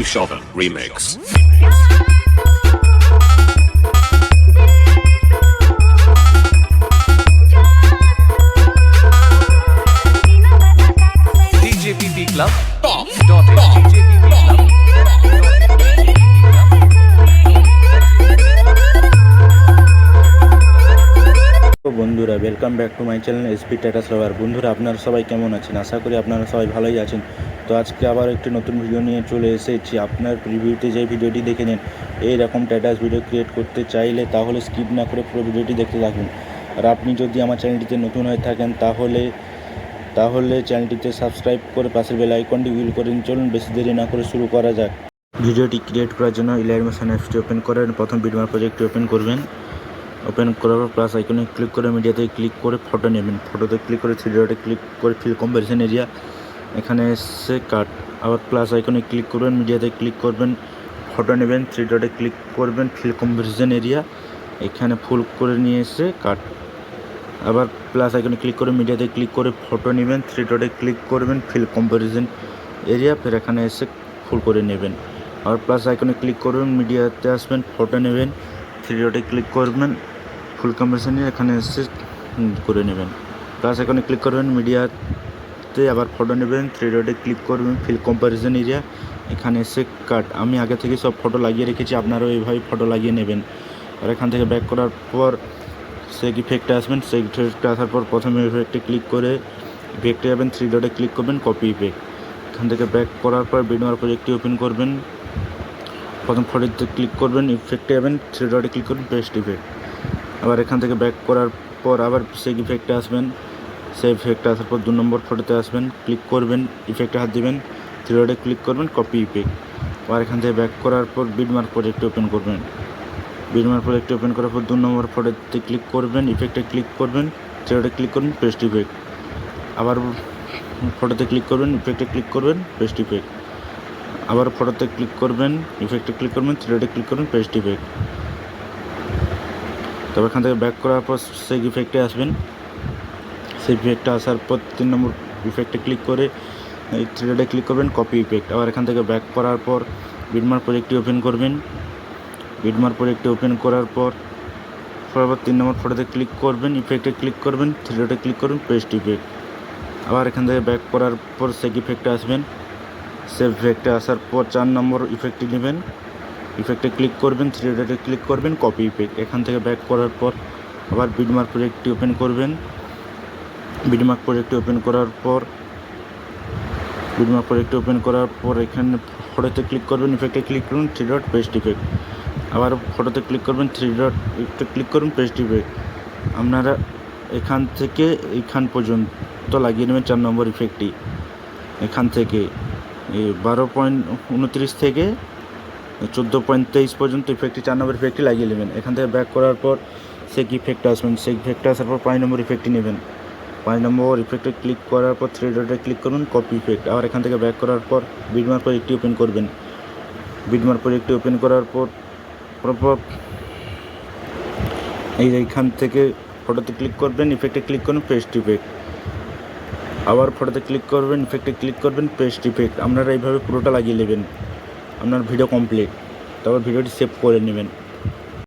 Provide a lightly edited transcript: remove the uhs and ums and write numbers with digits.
Shop Remix. DJPP Club DJPP Club বন্ধুরা welcome back to my channel SP status lover. বন্ধুরা আপনারা সবাই কেমন আছেন? আশা করি আপনারা সবাই ভালোই আছেন। তো আজকে আবার একটি নতুন ভিডিও নিয়ে চলে এসেছি। আপনার প্রিভিউতে যে ভিডিওটি দেখে নিন, এইরকম স্ট্যাটাস ভিডিও ক্রিয়েট করতে চাইলে তাহলে স্কিপ না করে পুরো ভিডিওটি দেখতে থাকুন। আর আপনি যদি আমার চ্যানেলটিতে নতুন হয়ে থাকেন তাহলে চ্যানেলটিতে সাবস্ক্রাইব করে পাশের বেল আইকনটি উইল করে চলুন। বেশি দেরি না করে শুরু করা যাক। ভিডিওটি ক্রিয়েট করার জন্য Alight অ্যাপসটি ওপেন করেন। প্রথম ভিডিও প্রজেক্টটি ওপেন করবেন। ওপেন করার পর প্লাস আইকনে ক্লিক করে মিডিয়াতে ক্লিক করে ফটো নেবেন। ফটোতে ক্লিক করে থ্রি ডটে ক্লিক করে ফিল কম্পারিজন এরিয়া, এখানে এসে কাট। আবার প্লাস আইকনে ক্লিক করবেন, মিডিয়াতে ক্লিক করবেন, ফটো নেবেন, থ্রি ডটে ক্লিক করবেন, ফিল কম্পারিজন এরিয়া, এখানে ফুল করে নিয়ে এসে কাট। আবার প্লাস আইকনে ক্লিক করে মিডিয়াতে ক্লিক করে ফটো নেবেন, থ্রি ডটে ক্লিক করবেন, ফিল কম্পারিজন এরিয়া, ফের এখানে এসে ফুল করে নেবেন। আবার প্লাস আইকনে ক্লিক করবেন, মিডিয়াতে আসবেন, ফটো নেবেন, থ্রি ডটে ক্লিক করবেন, ফুল কম্পারিজন এখানে এসে করে নেবেন। প্লাস এখানে ক্লিক করবেন, মিডিয়াতে আবার ফটো নেবেন, থ্রি ডটে ক্লিক করবেন, ফিল কম্পারিজন এরিয়া, এখানে এসে কাট। আমি আগে থেকে সব ফটো লাগিয়ে রেখেছি, আপনারাও এইভাবে ফটো লাগিয়ে নেবেন। আর এখান থেকে ব্যাক করার পর সেই ইফেক্টে আসবেন। সেই ইফেক্টে আসার পর প্রথমে ইফেক্টে ক্লিক করে ইফেক্টে যাবেন, থ্রি ডটে ক্লিক করবেন, কপি ইফেক্ট। এখান থেকে ব্যাক করার পর ভিডিওর প্রজেক্টটি ওপেন করবেন। প্রথম ফটোতে ক্লিক করবেন, ইফেক্টে যাবেন, থ্রি ডটে ক্লিক করবেন, পেস্ট ইফেক্ট। আবার এখান থেকে ব্যাক করার পর আবার সেই ইফেক্টে আসবেন। সেই ইফেক্টে আসার পর 2 নম্বর ফটোতে আসবেন, ক্লিক করবেন, ইফেক্টে হাত দিবেন, থ্রি ডটে ক্লিক করবেন, কপি ইফেক্ট। আবার এখান থেকে ব্যাক করার পর বিটমার্ক প্রজেক্টটি ওপেন করবেন। বিটমার্ক প্রজেক্টটি ওপেন করার পর 2 নম্বর ফটোতে ক্লিক করবেন, ইফেক্টে ক্লিক করবেন, থ্রি ডটে ক্লিক করবেন, পেস্ট ইফেক্ট। আবার ফটোতে ক্লিক করবেন, ইফেক্টে ক্লিক করবেন, পেস্ট ইফেক্ট। আবার ফটোতে ক্লিক করবেন, ইফেক্টে ক্লিক করবেন, থ্রি ডটে ক্লিক করবেন, পেস্ট ইফেক্ট। তবে এখান থেকে ব্যাক করার পর সেই ইফেক্টে আসবেন। সেই ইফেক্টে আসার পর 3 নম্বর ইফেক্টে ক্লিক করে থ্রি ডটে ক্লিক করবেন, কপি ইফেক্ট। আবার এখান থেকে ব্যাক করার পর বিটমার্ক প্রজেক্টটি ওপেন করবেন। বিটমার্ক প্রজেক্টটি ওপেন করার পর 3 নম্বর ফটোতে ক্লিক করবেন, ইফেক্টে ক্লিক করবেন, থ্রি ডটে ক্লিক করবেন, পেস্ট ইফেক্ট। আবার এখান থেকে ব্যাক করার পর সেই ইফেক্টে আসবেন। সেই ইফেক্টে আসার পর 4 নম্বর ইফেক্টটি নেবেন, ইফেক্টে ক্লিক করবেন, থ্রি ডটে ক্লিক করবেন, কপি ইফেক্ট। এখান থেকে ব্যাক করার পর আবার বিটমার্ক প্রজেক্টটি ওপেন করবেন। বিটমার্ক প্রজেক্টটি ওপেন করার পর এখানে ফটোতে ক্লিক করবেন, ইফেক্টে ক্লিক করুন, থ্রি ডট, পেস্ট ইফেক্ট। আবার ফটোতে ক্লিক করবেন, থ্রি ডট, ইফেক্টে ক্লিক করুন, পেস্ট ইফেক্ট। আপনারা এখান থেকে এইখান পর্যন্ত লাগিয়ে নেবেন 4 নম্বর ইফেক্টটি। এখান থেকে 12.29 থেকে 14.23 পর্যন্ত ইফেক্টটি 4 নম্বর ইফেক্টটি লাগিয়ে নেবেন। এখান থেকে ব্যাক করার পর সেই ইফেক্টে আসবেন। সেই ইফেক্টে আসার পর 5 নম্বর ইফেক্টটি নেবেন। 5 নম্বর ইফেক্টে ক্লিক করার পর থ্রি ডটে ক্লিক করুন, কপি ইফেক্ট। আবার এখান থেকে ব্যাক করার পর বিটমার্ক প্রজেক্টটি ওপেন করবেন। বিটমার্ক প্রজেক্টটি ওপেন করার পর এইখান থেকে ফটোতে ক্লিক করবেন, ইফেক্টে ক্লিক করুন, পেস্ট ইফেক্ট। আবার ফটোতে ক্লিক করবেন, ইফেক্টে ক্লিক করবেন, পেস্ট ইফেক্ট। আপনারা এইভাবে পুরোটা লাগিয়ে নেবেন। আপনার ভিডিও কমপ্লিট। তারপর ভিডিওটি সেভ করে নেবেন।